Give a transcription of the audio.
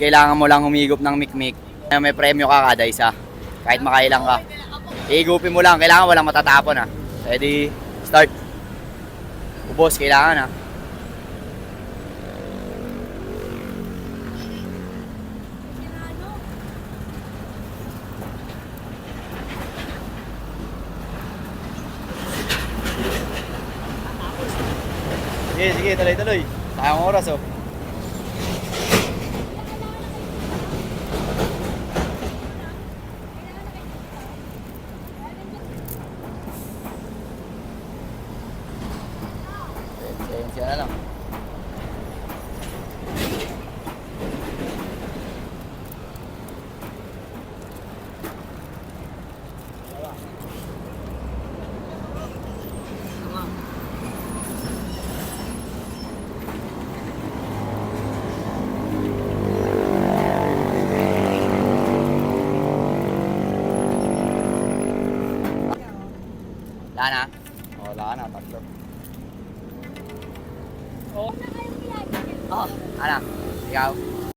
Kailangan mo lang humigop ng mikmik. May premyo ka kada isa. Kahit makailang ka. Higupin mo lang. Kailangan walang matatapon ha. Ready? Start. Ubos. Kailangan ha. Sige, sige. Tuloy-tuloy. Sayang oras oh. Sensya na lang. Wala na? Oo, wala na. Tatlo. Oh. Oh, ano? Ikaw?